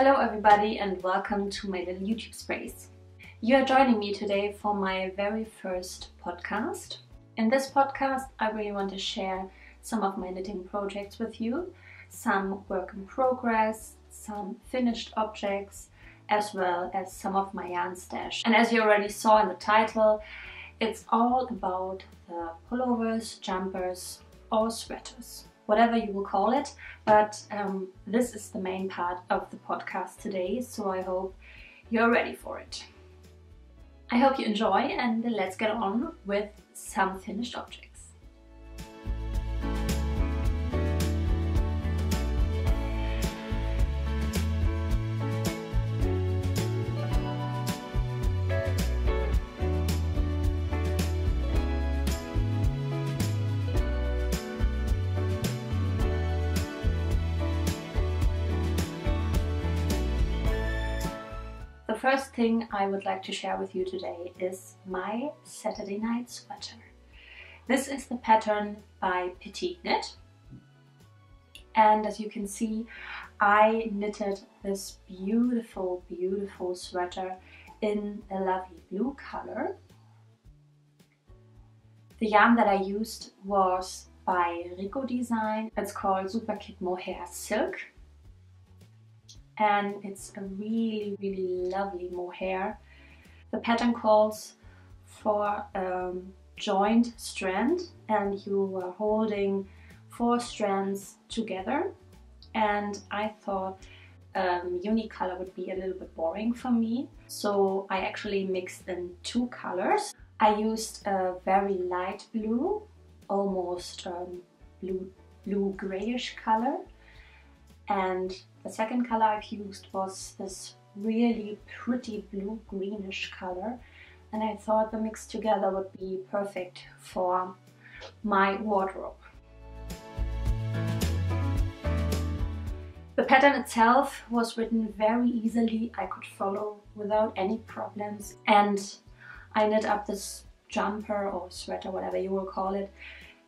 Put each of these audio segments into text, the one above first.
Hello everybody and welcome to my little YouTube space. You are joining me today for my very first podcast. In this podcast I really want to share some of my knitting projects with you, some work in progress, some finished objects, as well as some of my yarn stash. And as you already saw in the title, it's all about the pullovers, jumpers or sweaters, whatever you will call it, but this is the main part of the podcast today, so I hope you're ready for it. I hope you enjoy, and let's get on with some finished objects. The first thing I would like to share with you today is my Saturday night sweater. This is the pattern by Petite Knit, and as you can see I knitted this beautiful sweater in a lovely blue color. The yarn that I used was by Rico Design. It's called Super Kit Mohair Silk. And it's a really lovely mohair. The pattern calls for a joined strand, and you are holding 4 strands together, and I thought unicolor would be a little bit boring for me, so I actually mixed in 2 colors. I used a very light blue, almost blue grayish color, and the second color I've used was this really pretty blue greenish color, and I thought the mix together would be perfect for my wardrobe. The pattern itself was written very easily, I could follow without any problems, and I knit up this jumper or sweater, whatever you will call it,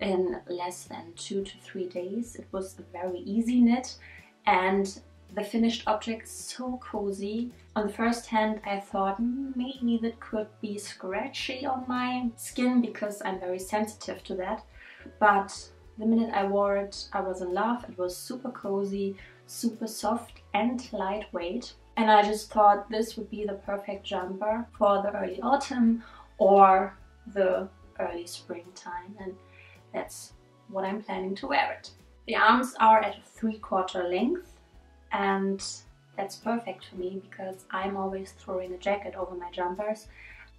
in less than 2 to 3 days. It was a very easy knit, and the finished object is so cozy. On the first hand I thought maybe that could be scratchy on my skin because I'm very sensitive to that, but the minute I wore it I was in love. It was super cozy, super soft and lightweight, and I just thought this would be the perfect jumper for the early autumn or the early springtime, and that's what I'm planning to wear it. The arms are at 3/4 length, and that's perfect for me because I'm always throwing a jacket over my jumpers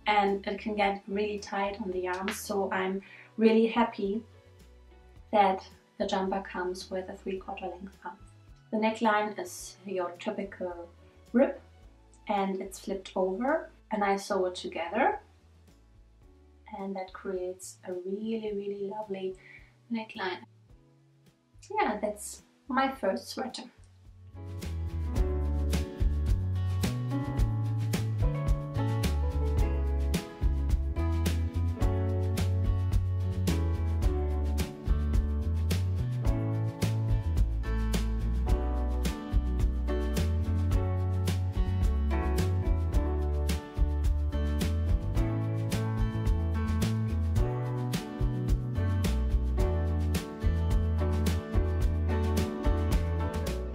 and it can get really tight on the arms, so I'm really happy that the jumper comes with a 3/4 length arm. The neckline is your typical rib and it's flipped over, and I sew it together, and that creates a really lovely neckline. Yeah, that's my first sweater.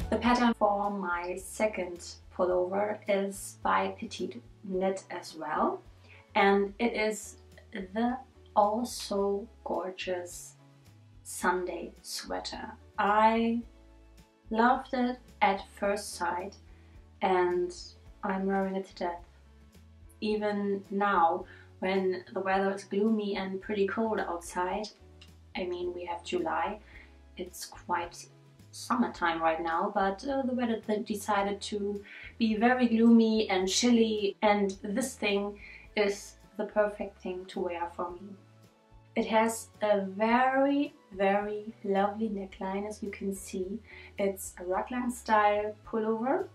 The pattern for my second pullover is by Petite Knit as well, and it is the also gorgeous Sunday sweater. I loved it at first sight and I'm wearing it to death. Even now when the weather is gloomy and pretty cold outside, I mean we have July, it's quite summertime right now, but the weather decided to be very gloomy and chilly, and this thing is the perfect thing to wear for me. It has a very lovely neckline, as you can see. It's a raglan style pullover,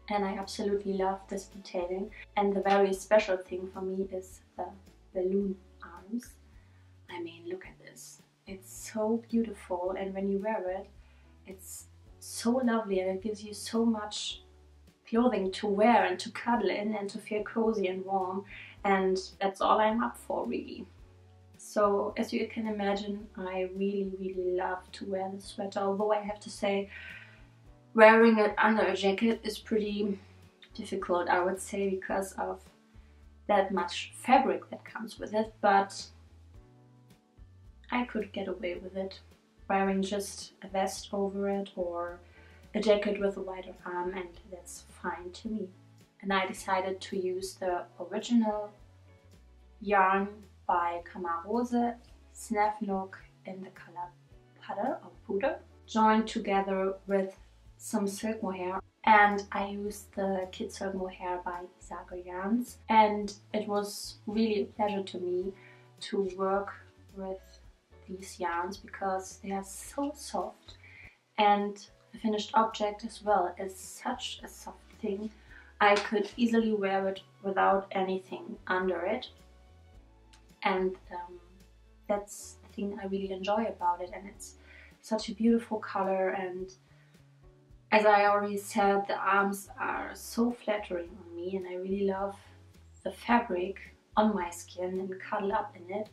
and I absolutely love this detailing. And the very special thing for me is the balloon arms. I mean, look at this. It's so beautiful, and when you wear it, it's so lovely, and it gives you so much clothing to wear and to cuddle in and to feel cozy and warm, and that's all I'm up for, really. So as you can imagine, I really love to wear the sweater, although I have to say wearing it under a jacket is pretty difficult, I would say, because of that much fabric that comes with it, but I could get away with it wearing just a vest over it or a jacket with a wider arm, and that's fine to me. And I decided to use the original yarn by Kamar Rose, Snap Look in the color Puder, joined together with some silk mohair, and I used the Kid Silk Mohair by Isago Yarns, and it was really a pleasure to me to work with these yarns because they are so soft, and the finished object as well is such a soft thing. I could easily wear it without anything under it, and that's the thing I really enjoy about it, and it's such a beautiful color, and as I already said, the arms are so flattering on me, and I really love the fabric on my skin and cuddle up in it,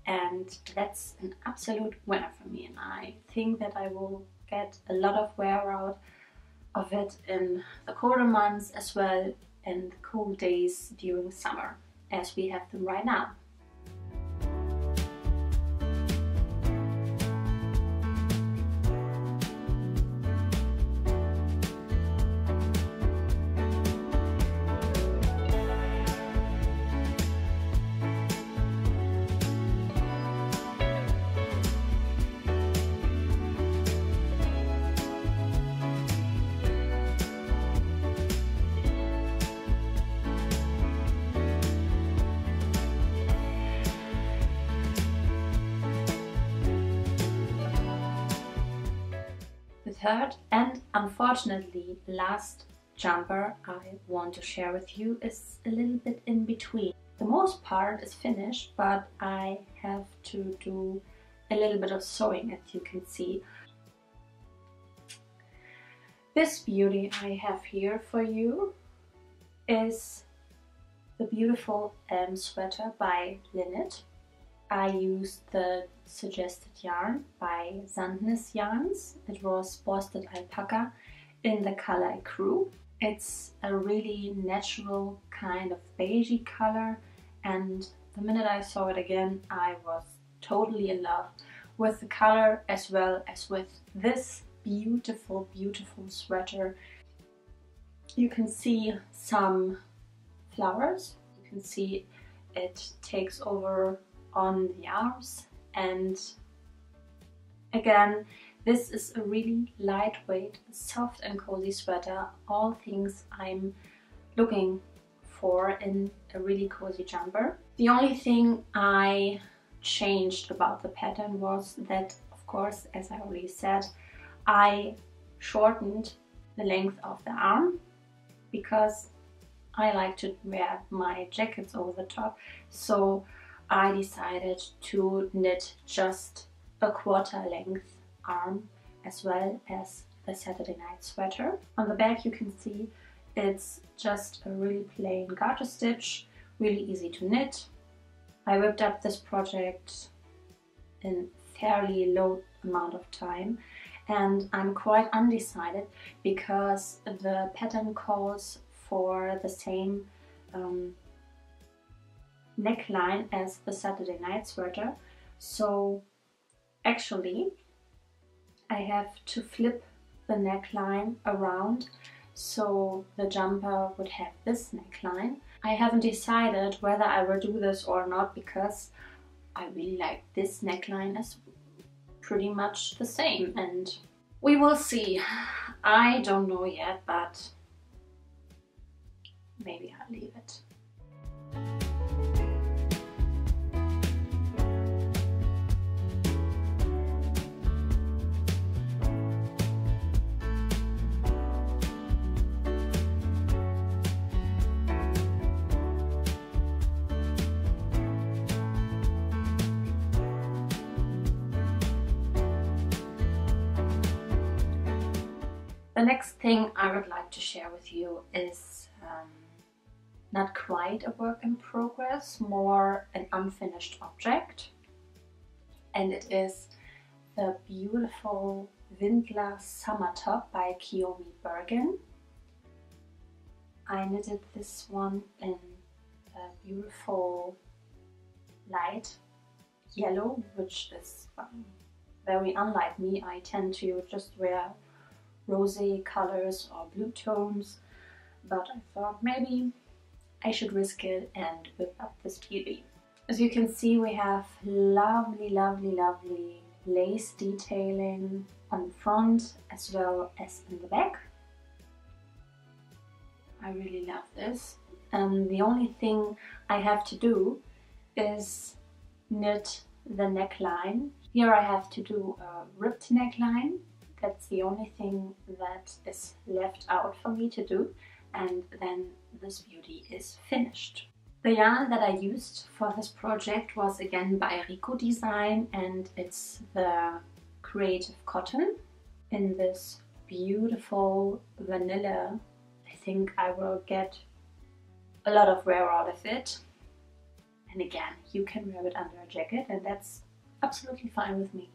and that's an absolute winner for me, and I think that I will get a lot of wear out of it in the colder months as well, and the cold days during summer as we have them right now. The third and unfortunately last jumper I want to share with you is a little bit in between. The most part is finished, but I have to do a little bit of sewing, as you can see. This beauty I have here for you is the beautiful sweater by Linnet. I used the suggested yarn by Sandnes Yarns. It was Borsted Alpaca in the color Ecru. It's a really natural kind of beigey color, and the minute I saw it again I was totally in love with the color as well as with this beautiful sweater. You can see some flowers, you can see it takes over on the arms, and again this is a really lightweight, soft and cozy sweater, all things I'm looking for in a really cozy jumper. The only thing I changed about the pattern was that, of course, as I already said, I shortened the length of the arm because I like to wear my jackets over the top, so I decided to knit just a quarter length arm as well as the Saturday night sweater. On the back you can see it's just a really plain garter stitch, really easy to knit. I whipped up this project in fairly low amount of time, and I'm quite undecided because the pattern calls for the same neckline as the Saturday night sweater, so actually I have to flip the neckline around so the jumper would have this neckline. I haven't decided whether I will do this or not because I really like this neckline as pretty much the same, and we will see. I don't know yet, but maybe I'll leave it. The next thing I would like to share with you is not quite a work in progress, more an unfinished object. And it is the beautiful Windler Summer Top by Kiyomi Bergen. I knitted this one in a beautiful light yellow, which is very unlike me. I tend to just wear rosy colors or blue tones, but I thought maybe I should risk it and whip up this beauty. As you can see, we have lovely, lovely, lovely lace detailing on the front as well as in the back. I really love this. The only thing I have to do is knit the neckline. Here I have to do a ripped neckline. That's the only thing that is left out for me to do, and then this beauty is finished. The yarn that I used for this project was again by Rico Design, and it's the Creative Cotton in this beautiful vanilla. I think I will get a lot of wear out of it. And again, you can wear it under a jacket, and that's absolutely fine with me.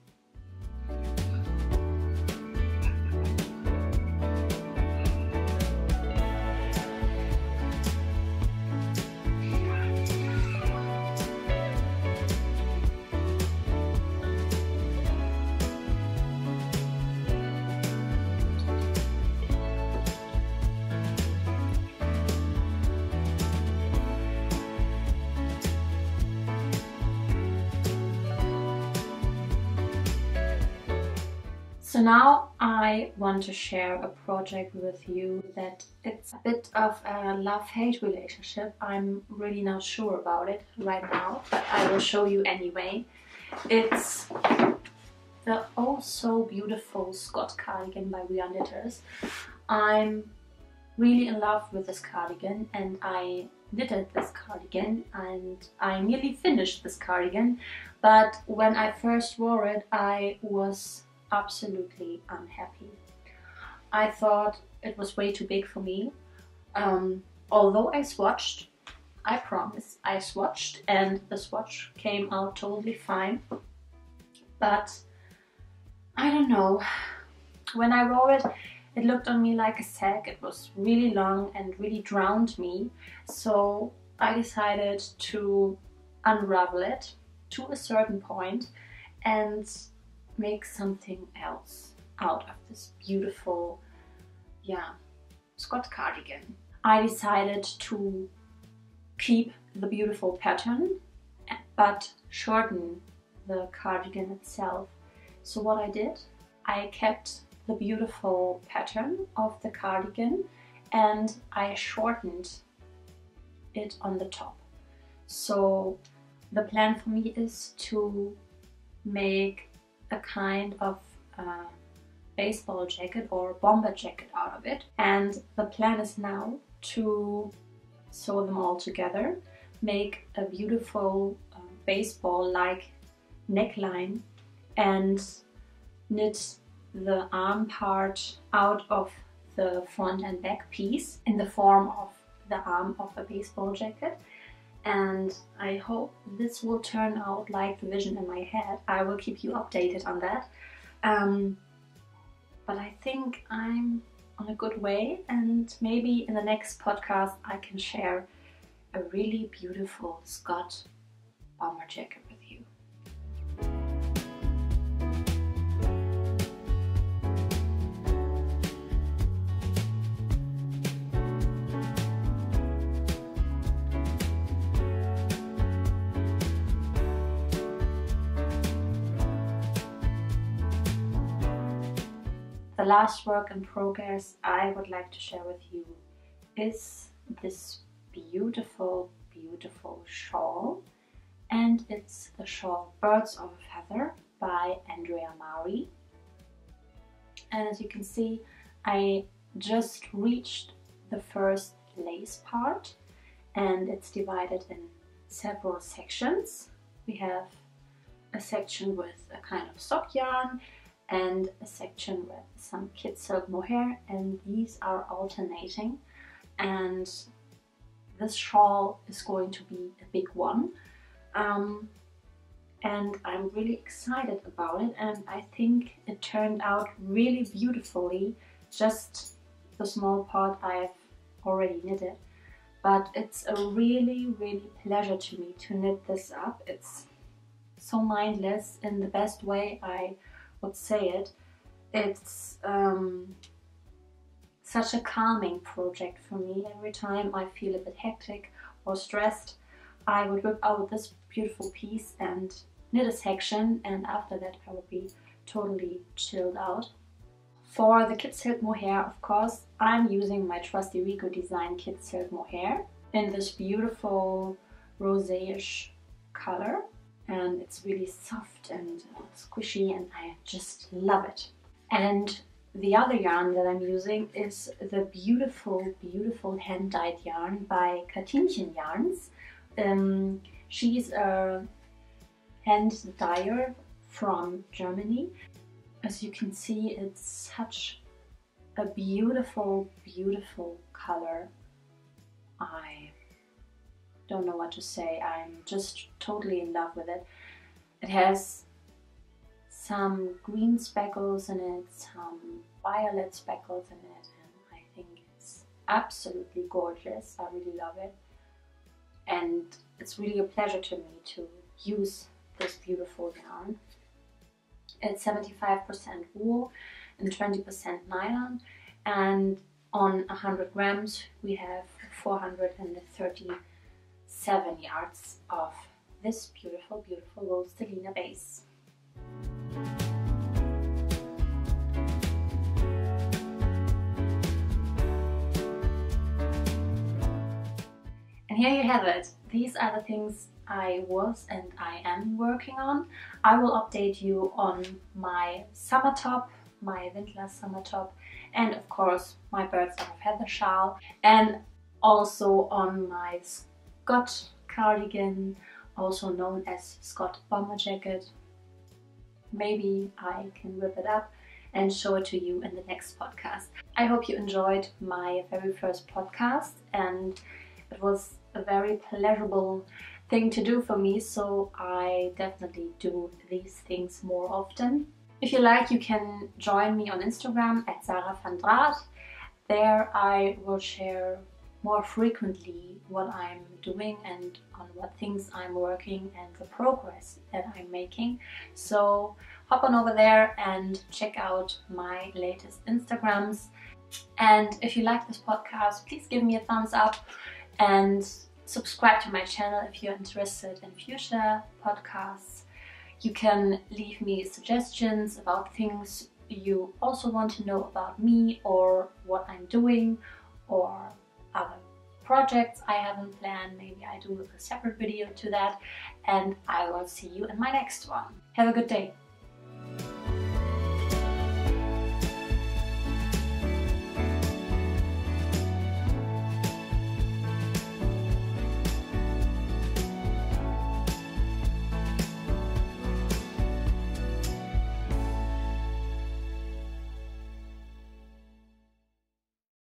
So now I want to share a project with you that it's a bit of a love-hate relationship. I'm really not sure about it right now, but I will show you anyway. It's the oh so beautiful Scott cardigan by We Are Knitters. I'm really in love with this cardigan, and I knitted this cardigan and I nearly finished this cardigan, but when I first wore it I was absolutely unhappy. I thought it was way too big for me. Although I swatched, I promise, I swatched and the swatch came out totally fine. But I don't know, when I wore it, it looked on me like a sack. It was really long and really drowned me. So I decided to unravel it to a certain point and make something else out of this beautiful, Scott cardigan. I decided to keep the beautiful pattern but shorten the cardigan itself. So what I did, I kept the beautiful pattern of the cardigan and I shortened it on the top. So the plan for me is to make a kind of baseball jacket or bomber jacket out of it, and the plan is now to sew them all together, make a beautiful baseball-like neckline, and knit the arm part out of the front and back piece in the form of the arm of a baseball jacket. And I hope this will turn out like the vision in my head. I will keep you updated on that. But I think I'm on a good way, and maybe in the next podcast I can share a really beautiful Scott bomber jacket with you. The last work in progress I would like to share with you is this beautiful, beautiful shawl. And it's the shawl Birds of a Feather by Andrea Mari. And as you can see, I just reached the first lace part, and it's divided in several sections. We have a section with a kind of sock yarn, and a section with some kid silk mohair, and these are alternating. And this shawl is going to be a big one, and I'm really excited about it, and I think it turned out really beautifully. Just the small part I've already knitted, but it's a really pleasure to me to knit this up. It's so mindless in the best way I would say it. It's such a calming project for me. Every time I feel a bit hectic or stressed, I would whip out this beautiful piece and knit a section, and after that I would be totally chilled out. For the kid silk mohair, of course, I'm using my trusty Rico Design kid silk mohair in this beautiful rosé-ish color, and it's really soft and squishy, and I just love it. And the other yarn that I'm using is the beautiful hand-dyed yarn by Katinchen Yarns. She's a hand dyer from Germany. As you can see, it's such a beautiful color. I don't know what to say. I'm just totally in love with it. It has some green speckles in it, some violet speckles in it, and I think it's absolutely gorgeous. I really love it, and it's really a pleasure to me to use this beautiful yarn. It's 75% wool and 20% nylon, and on 100 grams we have 437 yards of this beautiful wool stellina base. And here you have it. These are the things I was and I am working on. I will update you on my summer top, my Windler summer top, and of course my Birds of a Feather shawl, and also on my Scott cardigan, also known as Scott bomber jacket. Maybe I can whip it up and show it to you in the next podcast. I hope you enjoyed my very first podcast, and it was a very pleasurable thing to do for me, so I definitely do these things more often. If you like, you can join me on Instagram at Sarah van Draad. There I will share more frequently what I'm doing and on what things I'm working and the progress that I'm making. So hop on over there and check out my latest Instagrams. And if you like this podcast, please give me a thumbs up and subscribe to my channel if you're interested in future podcasts. You can leave me suggestions about things you also want to know about me, or what I'm doing, or other projects I have in plan. Maybe I do a separate video to that, and I will see you in my next one. Have a good day.